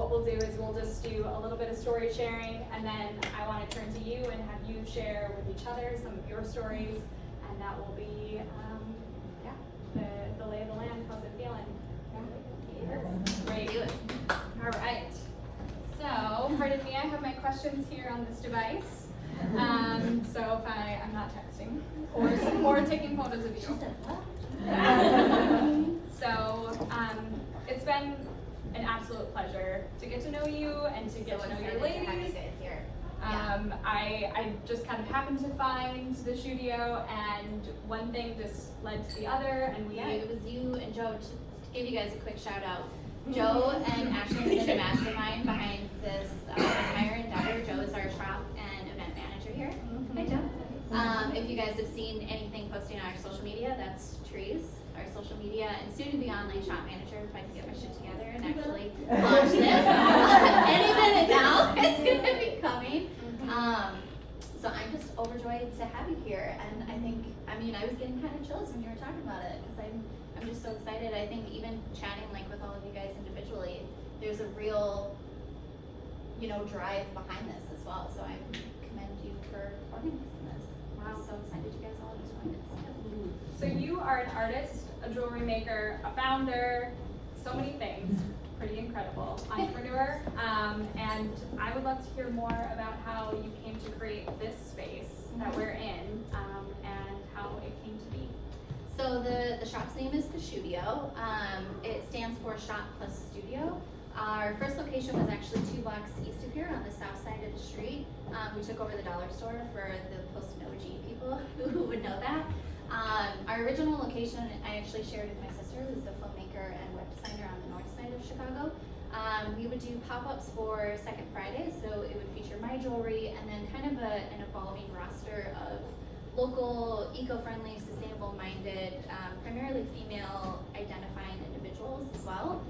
what we'll do is we'll just do a little bit of story sharing, and then I want to turn to you and have you share with each other some of your stories, and that will be, the lay of the land. How's it feeling? Great. All right. So, pardon me, I have my questions here on this device. So if I'm not texting or taking photos of you. She said what? So it's been an absolute pleasure to get to know you and to get to know your ladies. To have you guys here. I just kind of happened to find the Shudio, and one thing just led to the other, and it was you and Joe. To give you guys a quick shout out, Joe and Ashley have been the mastermind behind this entire endeavor. Joe is our shop and event manager here. Hi, Joe. If you guys have seen anything posting on our social media, that's Trees, our social media, and soon to be online shop manager if I can get my shit together and actually launch this. Any minute now, it's gonna be coming. So I'm just overjoyed to have you here, and I was getting kind of chills when you were talking about it, because I'm just so excited. I think even chatting with all of you guys individually, there's a real, drive behind this as well. So I commend you for organizing this. Wow. I'm so excited you guys all joined us. So you are an artist, a jewelry maker, a founder, so many things. Pretty incredible. Entrepreneur. And I would love to hear more about how you came to create this space that we're in, and how it came to be. So the shop's name is The Shudio. It stands for Shop Plus Studio. Our first location was actually 2 blocks east of here on the south side of the street. We took over the dollar store for the post-OG people who would know that. Our original location, I actually shared with my sister, who's a filmmaker and web designer on the north side of Chicago. We would do pop-ups for Second Friday, so it would feature my jewelry and then kind of an evolving roster of local, eco-friendly, sustainable-minded, primarily female-identifying individuals as well.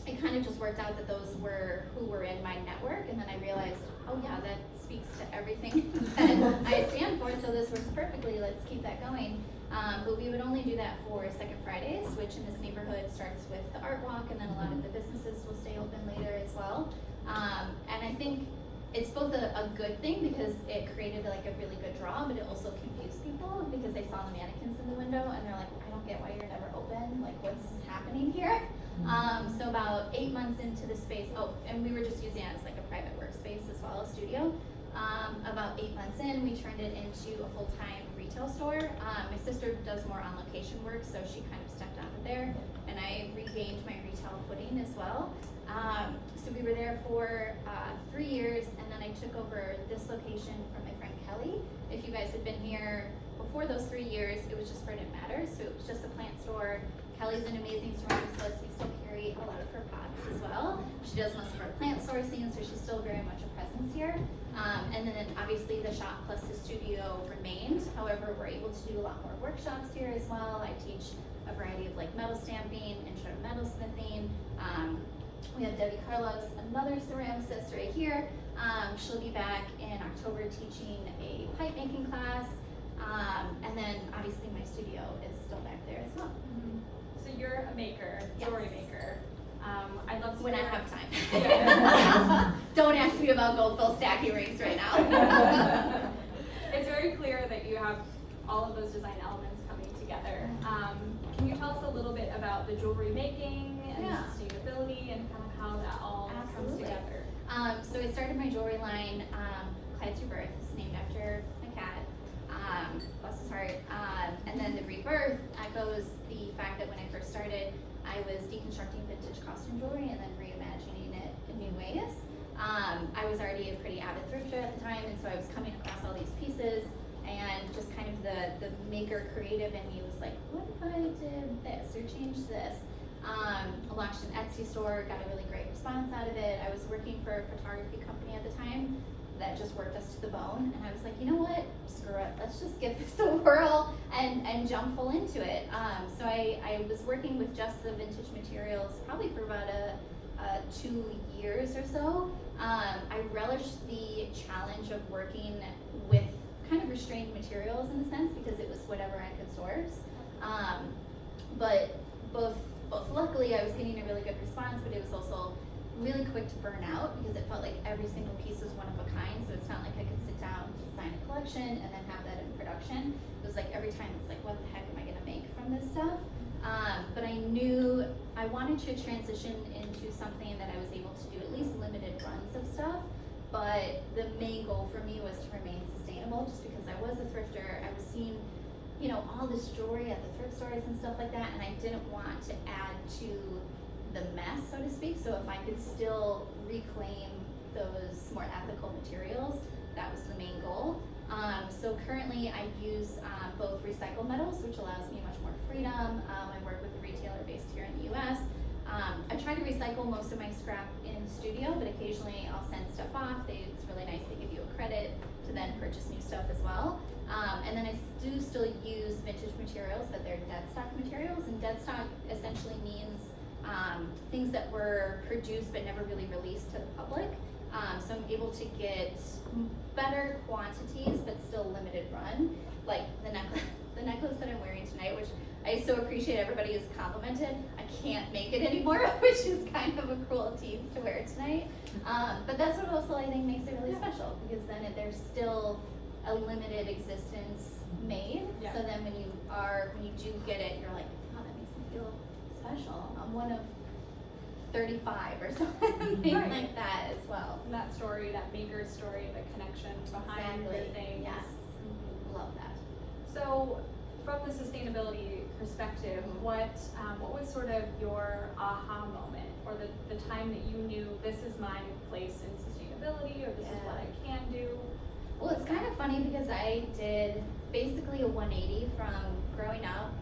It kind of just worked out that those were who were in my network, and then I realized, oh yeah, that speaks to everything that I stand for, so this works perfectly, let's keep that going. But we would only do that for Second Fridays, which in this neighborhood starts with the art walk, and then a lot of the businesses will stay open later as well. And I think it's both a good thing because it created a really good draw, but it also confused people because they saw the mannequins in the window and they're like, I don't get why you're never open, what's happening here? So about 8 months into the space, and we were just using it as a private workspace as well as studio. About 8 months in, we turned it into a full-time retail store. My sister does more on location work, so she kind of stepped out of there, and I regained my retail footing as well. So we were there for 3 years, and then I took over this location from my friend Kelly. If you guys had been here before those 3 years, it was just for Didn't Matter, so it was just a plant store. Kelly's an amazing ceramics. We still carry a lot of her pots as well. She does most of our plant sourcing, so she's still very much a presence here. And then obviously the shop plus the studio remained. However, we're able to do a lot more workshops here as well. I teach a variety of metal stamping, intro to metal smithing. We have Debbie Carlos, another ceramicist right here. She'll be back in October teaching a pipe making class. And then obviously my studio is still back there as well. So you're a maker, jewelry maker. I'd love to when I have time. Don't ask me about gold full stack earrings right now. It's very clear that you have all of those design elements coming together. Can you tell us a little bit about the jewelry making and sustainability and kind of how that all comes together? So I started my jewelry line, Clyde's Rebirth. It's named after my cat. Bless his heart. And then the rebirth echoes the fact that when I first started, I was deconstructing vintage costume jewelry and then reimagining it in new ways. I was already a pretty avid thrifter at the time, and so I was coming across all these pieces, and just kind of the maker creative in me was like, what if I did this or changed this? I launched an Etsy store, got a really great response out of it. I was working for a photography company at the time that just worked us to the bone, and I was like, you know what, screw it, let's just give this a whirl and jump full into it. So I was working with just the vintage materials probably for about 2 years or so. I relished the challenge of working with kind of restrained materials in a sense because it was whatever I could source. But both luckily I was getting a really good response, but it was also really quick to burn out because it felt like every single piece was one of a kind. So it's not like I could sit down, design a collection, and then have that in production. It was like every time it's like, what the heck am I gonna make from this stuff? But I knew I wanted to transition into something that I was able to do at least limited runs of stuff. But the main goal for me was to remain sustainable, just because I was a thrifter. I was seeing, you know, all this jewelry at the thrift stores and stuff like that, and I didn't want to add to the mess, so to speak. So if I could still reclaim those more ethical materials, that was the main goal. So currently I use both recycled metals, which allows me much more freedom. I work with a retailer based here in the US. I try to recycle most of my scrap in studio, but occasionally I'll send stuff off. It's really nice, they give you a credit to then purchase new stuff as well. And then I do still use vintage materials, but they're dead stock materials, and dead stock essentially means things that were produced but never really released to the public. So I'm able to get better quantities but still limited run, like the necklace that I'm wearing tonight, which I so appreciate everybody has complimented. I can't make it anymore, which is kind of a cruel tease to wear tonight. But that's what also I think makes it really special, because then there's still a limited existence made. Yeah. So then when you do get it, you're like, oh, that makes me feel special. I'm one of 35 or something Right. like that as well. And that story, that maker's story, the connection behind Exactly. the things. Yes. Love that. So, from the sustainability perspective, what was sort of your aha moment, or the time that you knew this is my place in sustainability, or this is what I can do? Well, it's kind of funny because I did basically a 180 from growing up.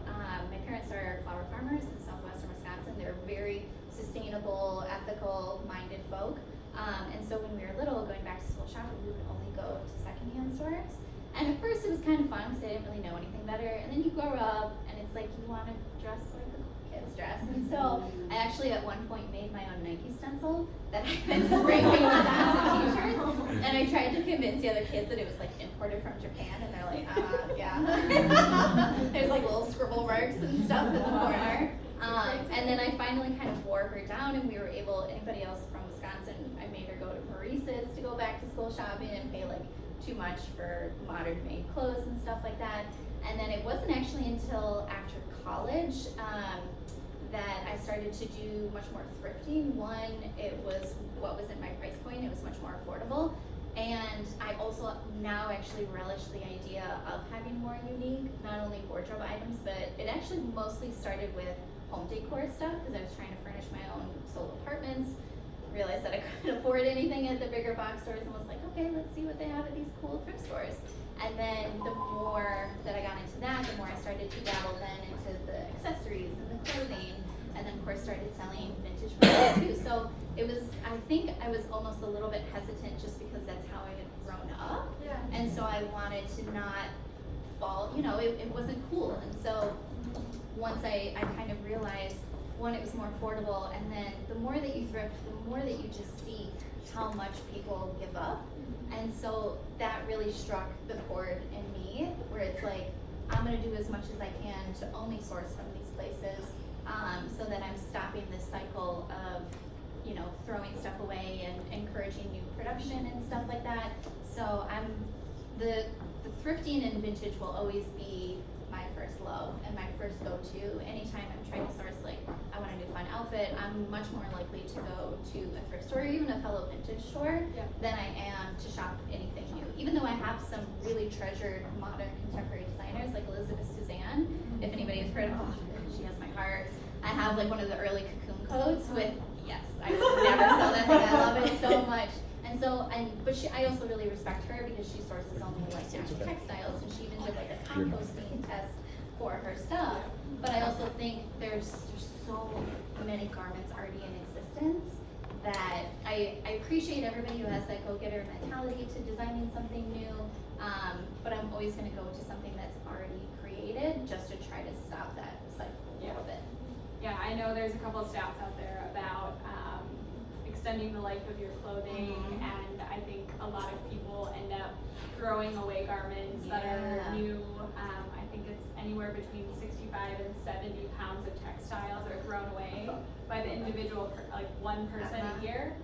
My parents are flower farmers in southwestern Wisconsin. They're very sustainable, ethical-minded folk. And so when we were little, going back to school shopping, we would only go to secondhand stores. And at first it was kind of fun because I didn't really know anything better. And then you grow up and it's like you want to dress like the cool kids dress. And so I actually at one point made my own Nike stencil that I've been spray painted onto t-shirts. And I tried to convince the other kids that it was like imported from Japan, and they're like, yeah. There's like little scribble marks and stuff in the corner. And then I finally kind of wore her down, and we were able, anybody else from Wisconsin, I made her go to Maurice's to go back to school shopping and pay like too much for modern made clothes and stuff like that. And then it wasn't actually until after college that I started to do much more thrifting. One, it was what was in my price point, it was much more affordable. And I also now actually relish the idea of having more unique, not only wardrobe items, but it actually mostly started with home decor stuff, because I was trying to furnish my own solo apartments. Realized that I couldn't afford anything at the bigger box stores, and was like, okay, let's see what they have at these cool thrift stores. And then the more that I got into that, the more I started to dabble then into the accessories and the clothing, and then of course started selling vintage furniture too. So it was, I think I was almost a little bit hesitant just because that's how I had grown up. Yeah. And so I wanted to not fall, you know, it wasn't cool. And so once I kind of realized, one, it was more affordable, and then the more that you thrift, the more that you just see how much people give up. And so that really struck the chord in me, where it's like, I'm gonna do as much as I can to only source from these places, so that I'm stopping this cycle of, you know, throwing stuff away and encouraging new production and stuff like that. So the thrifting and vintage will always be my first love and my first go-to. Anytime I'm trying to source, like, I want a new fun outfit, I'm much more likely to go to a thrift store or even a fellow vintage store than I am to shop anything new. Even though I have some really treasured modern contemporary designers like Elizabeth Suzanne, if anybody has heard of her, she has my heart. I have like one of the early cocoon coats with, yes, I would never sell that thing, I love it so much. And so, but I also really respect her because she sources only like natural textiles, and she even did like a composting test for her stuff. But I also think there's so many garments already in existence that I appreciate everybody who has that go-getter mentality to designing something new. But I'm always going to go to something that's already created just to try to stop that cycle a little bit. Yeah, I know there's a couple of stats out there about extending the life of your clothing, and I think a lot of people end up throwing away garments that are new. I think it's anywhere between 65 and 70 pounds of textiles are thrown away by the individual, like one person a year.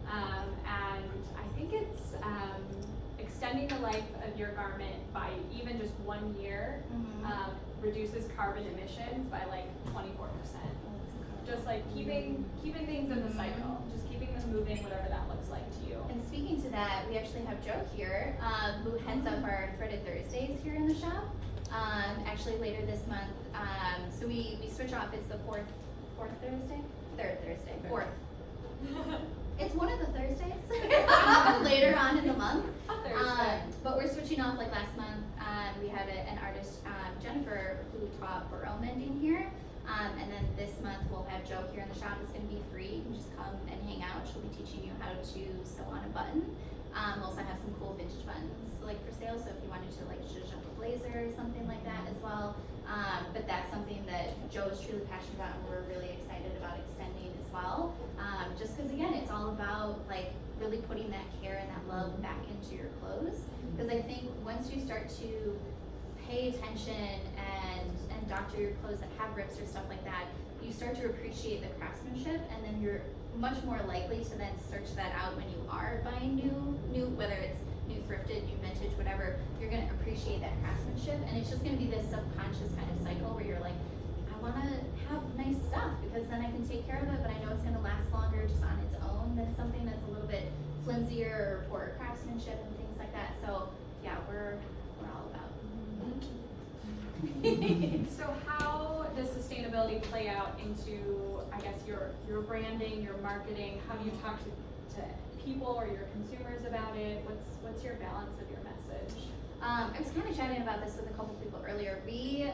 And I think it's extending the life of your garment by even just 1 year reduces carbon emissions by like 24%. Just like keeping things in the cycle, just keeping them moving, whatever that looks like to you. And speaking to that, we actually have Joe here, who heads up our Threaded Thursdays here in the shop. Actually later this month, so we switch off, it's the fourth Thursday? Third Thursday, fourth. It's one of the Thursdays, later on in the month. But we're switching off like last month. We had an artist, Jennifer, who taught Merl mending here. And then this month we'll have Joe here in the shop. It's going to be free. You can just come and hang out. She'll be teaching you how to sew on a button. We'll also have some cool vintage buttons like for sale. So if you wanted to like zhuzh up a blazer or something like that as well. But that's something that Joe is truly passionate about, and we're really excited about extending as well. Just because again, it's all about like really putting that care and that love back into your clothes. Because I think once you start to pay attention and doctor your clothes that have rips or stuff like that, you start to appreciate the craftsmanship, and then you're much more likely to then search that out when you are buying new, whether it's new thrifted, new vintage, whatever. You're going to appreciate that craftsmanship, and it's just going to be this subconscious kind of cycle where you're like, I want to have nice stuff because then I can take care of it, but I know it's going to last longer just on its own than something that's a little bit flimsier or poorer craftsmanship and things like that. So yeah, we're all about. So how does sustainability play out into, I guess, your branding, your marketing? How do you talk to people or your consumers about it? What's your balance of your message? I was kind of chatting about this with a couple people earlier. We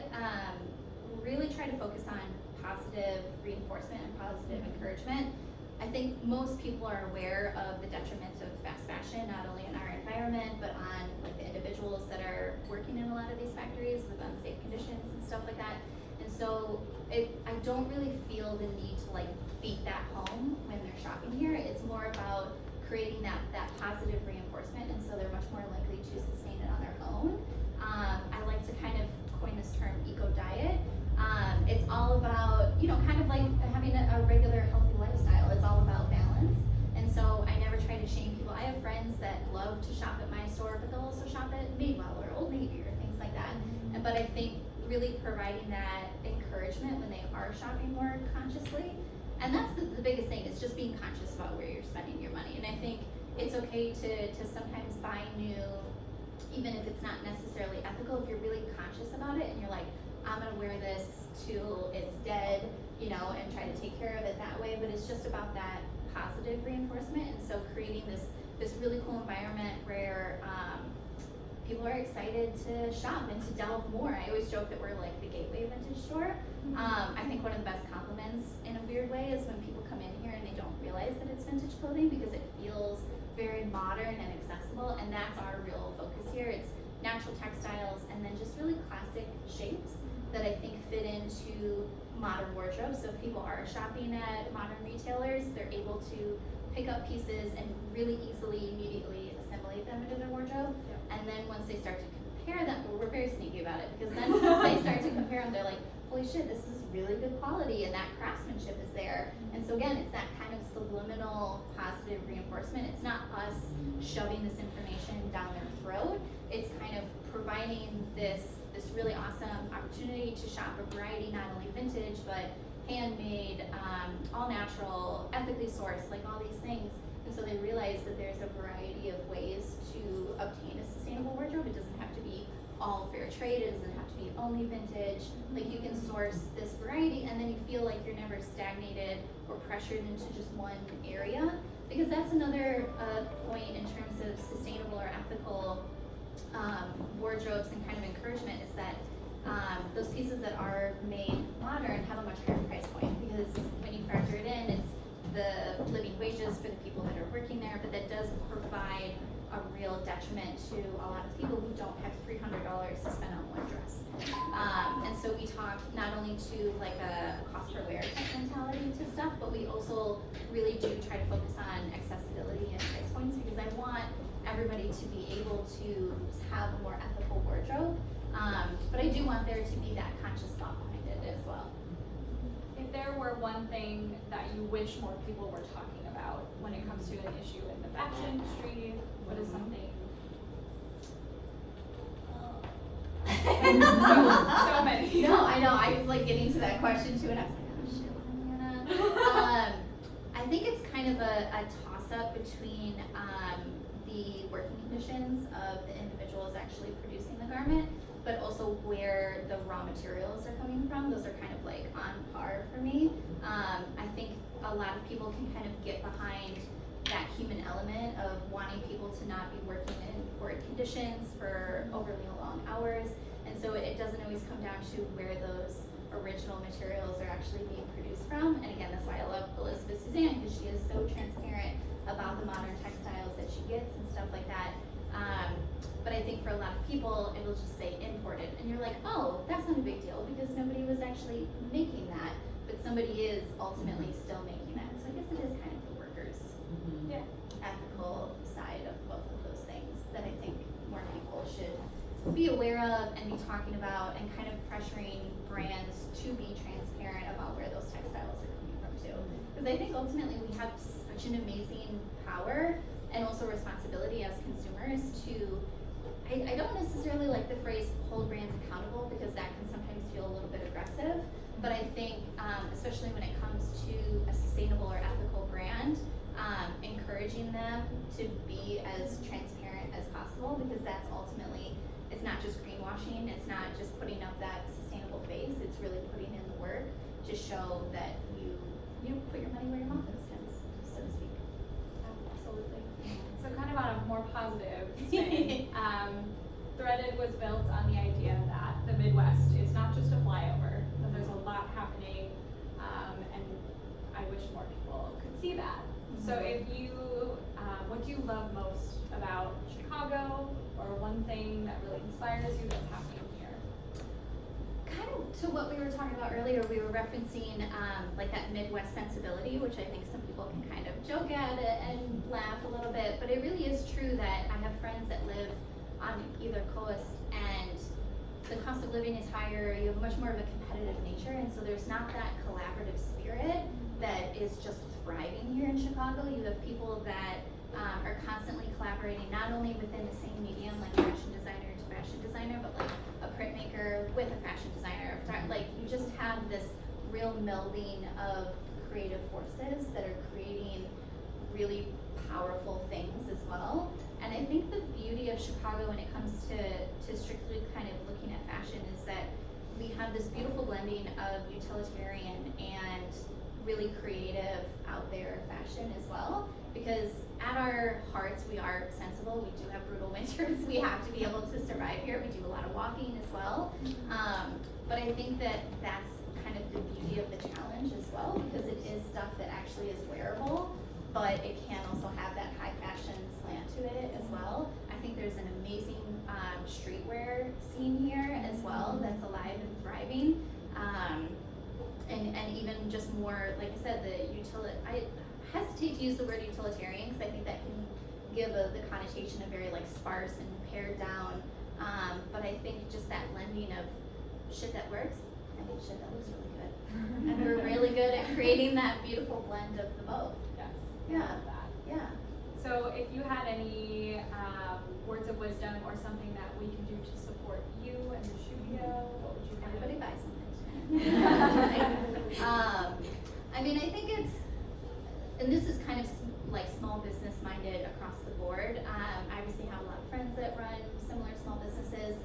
really try to focus on positive reinforcement and positive encouragement. I think most people are aware of the detriment of fast fashion, not only in our environment, but on like the individuals that are working in a lot of these factories with unsafe conditions and stuff like that. And so I don't really feel the need to like beat that home when they're shopping here. It's more about creating that positive reinforcement, and so they're much more likely to sustain it on their own. I like to kind of coin this term eco-diet. It's all about, kind of like having a regular healthy lifestyle. It's all about balance. And so I never try to shame people. I have friends that love to shop at my store, but they'll also shop at Madewell or Old Navy or things like that. But I think really providing that encouragement when they are shopping more consciously. And that's the biggest thing, is just being conscious about where you're spending your money. And I think it's okay to sometimes buy new, even if it's not necessarily ethical, if you're really conscious about it and you're like, I'm gonna wear this till it's dead, and try to take care of it that way. But it's just about that positive reinforcement, and so creating this really cool environment where people are excited to shop and to delve more. I always joke that we're like the gateway vintage store. I think one of the best compliments in a weird way is when people come in here and they don't realize that it's vintage clothing, because it feels very modern and accessible, and that's our real focus here. It's natural textiles and then just really classic shapes that I think fit into modern wardrobes. So if people are shopping at modern retailers, they're able to pick up pieces and really easily, immediately assimilate them into their wardrobe. Yeah. And then once they start to compare them, we're very sneaky about it, because then once they start to compare them, they're like, holy shit, this is really good quality, and that craftsmanship is there. And so again, it's that kind of subliminal positive reinforcement. It's not us shoving this information down their throat. It's kind of providing this really awesome opportunity to shop a variety, not only vintage, but handmade, all natural, ethically sourced, like all these things. And so they realize that there's a variety of ways to obtain a sustainable wardrobe. It doesn't have to be all fair trade, it doesn't have to be only vintage. Like, you can source this variety, and then you feel like you're never stagnated or pressured into just one area. Because that's another point in terms of sustainable or ethical wardrobes and kind of encouragement, is that those pieces that are made modern have a much higher price point, because when you factor it in, it's the living wages for the people that are working there, but that does provide a real detriment to a lot of people who don't have $300 to spend on one dress. And so we talk not only to like a cost per wear type mentality to stuff, but we also really do try to focus on accessibility and price points, because I want everybody to be able to have a more ethical wardrobe. But I do want there to be that conscious thought behind it as well. If there were one thing that you wish more people were talking about when it comes to an issue in the fashion industry, what is something? So many. No, I know. I was like getting to that question too, and I was like, oh shit, what am I gonna? I think it's kind of a toss-up between the working conditions of the individuals actually producing the garment, but also where the raw materials are coming from. Those are kind of like on par for me. I think a lot of people can kind of get behind that human element of wanting people to not be working in horrid conditions for overly long hours. And so it doesn't always come down to where those original materials are actually being produced from. And again, that's why I love Elizabeth Suzanne, because she is so transparent about the modern textiles that she gets and stuff like that. But I think for a lot of people, it will just say imported. And you're like, oh, that's not a big deal because nobody was actually making that. But somebody is ultimately still making that. So I guess it is kind of the workers' Yeah. ethical side of both of those things that I think more people should be aware of and be talking about, and kind of pressuring brands to be transparent about where those textiles are coming from too. Because I think ultimately we have such an amazing power and also responsibility as consumers to, I don't necessarily like the phrase hold brands accountable, because that can sometimes feel a little bit aggressive, but I think especially when it comes to a sustainable or ethical brand, encouraging them to be as transparent as possible, because that's ultimately, it's not just greenwashing, it's not just putting up that sustainable face, it's really putting in the work to show that you put your money where your mouth is, so to speak. Absolutely. So kind of on a more positive spin, Threaded was built on the idea that the Midwest is not just a flyover, that there's a lot happening, and I wish more people could see that. So if you, what do you love most about Chicago, or one thing that really inspires you that's happening here? Kind of to what we were talking about earlier, we were referencing like that Midwest sensibility, which I think some people can kind of joke at it and laugh a little bit, but it really is true that I have friends that live on either coast, and the cost of living is higher, you have much more of a competitive nature, and so there's not that collaborative spirit that is just thriving here in Chicago. You have people that are constantly collaborating, not only within the same medium, like fashion designer to fashion designer, but like a printmaker with a fashion designer. Like you just have this real melding of creative forces that are creating really powerful things as well. And I think the beauty of Chicago when it comes to strictly kind of looking at fashion is that we have this beautiful blending of utilitarian and really creative out there fashion as well, because at our hearts we are sensible. We do have brutal winters. We have to be able to survive here. We do a lot of walking as well, but I think that that's kind of the beauty of the challenge as well, because it is stuff that actually is wearable, but it can also have that high fashion slant to it as well. I think there's an amazing streetwear scene here as well that's alive and thriving. And even just more, like I said, I hesitate to use the word utilitarian because I think that can give the connotation of very like sparse and pared down. But I think just that blending of shit that works and shit that looks really good. And we're really good at creating that beautiful blend of the both. Yes. Yeah. I love that. Yeah. So if you had any words of wisdom or something that we can do to support you and the studio, what would you kind of Everybody buy something. I mean, I think it's, and this is kind of like small business minded across the board. I obviously have a lot of friends that run similar small businesses.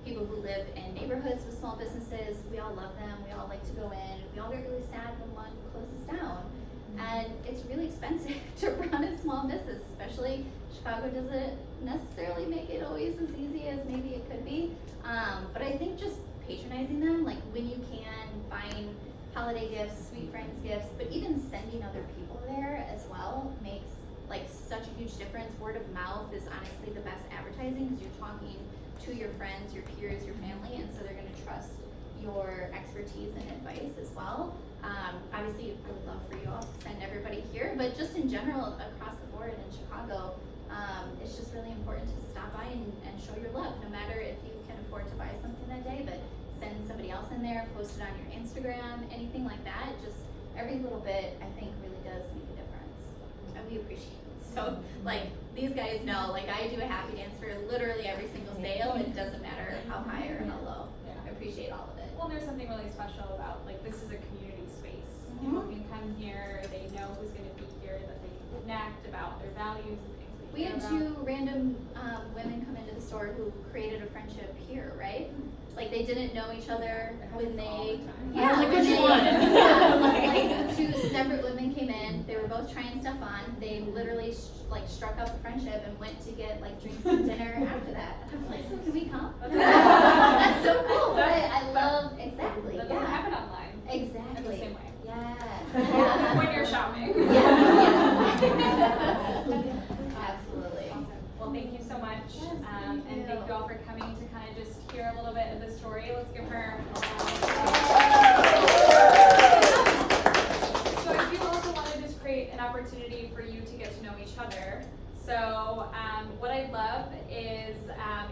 People who live in neighborhoods with small businesses, we all love them. We all like to go in. We all get really sad when one closes down. And it's really expensive to run a small business, especially Chicago doesn't necessarily make it always as easy as maybe it could be. But I think just patronizing them, like when you can, buying holiday gifts, sweet friends gifts, but even sending other people there as well makes like such a huge difference. Word of mouth is honestly the best advertising because you're talking to your friends, your peers, your family, and so they're going to trust your expertise and advice as well. Obviously, I would love for you all to send everybody here, but just in general across the board in Chicago, It's just really important to stop by and show your love, no matter if you can afford to buy something that day, but send somebody else in there, post it on your Instagram, anything like that. Just every little bit, I think, really does make a difference, and we appreciate it. So, like, these guys know, like, I do a happy dance for literally every single sale. It doesn't matter how high or how low. Yeah. I appreciate all of it. Well, there's something really special about, like, this is a community space. Mhm. People can come here, they know who's gonna be here, that they can connect about their values and things they We care had about. 2 random women come into the store who created a friendship here, right? Like, they didn't know each other when they, Yeah, when which they, one? like 2 separate women came in. They were both trying stuff on. They literally struck up a friendship and went to get like drinks and dinner after that. I was like, can we come? That's so cool. I love exactly. That Yeah. doesn't happen online. Exactly. In the same way. Yes. When you're shopping. Yes. Absolutely. Awesome. Well, thank you so much. Yes, And thank thank you. you all for coming to kind of just hear a little bit of the story. Let's give her So I do also want to just create an opportunity for you to get to know each other. So what I'd love is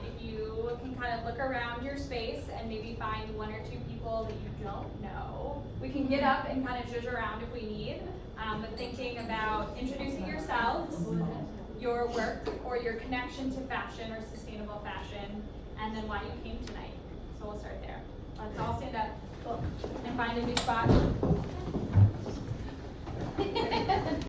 if you can kind of look around your space and maybe find 1 or 2 people that you don't know. We can get up and kind of zhuzh around if we need, but thinking about introducing yourselves, your work or your connection to fashion or sustainable fashion, and then why you came tonight. So we'll start there. Let's all stand up and find a new spot.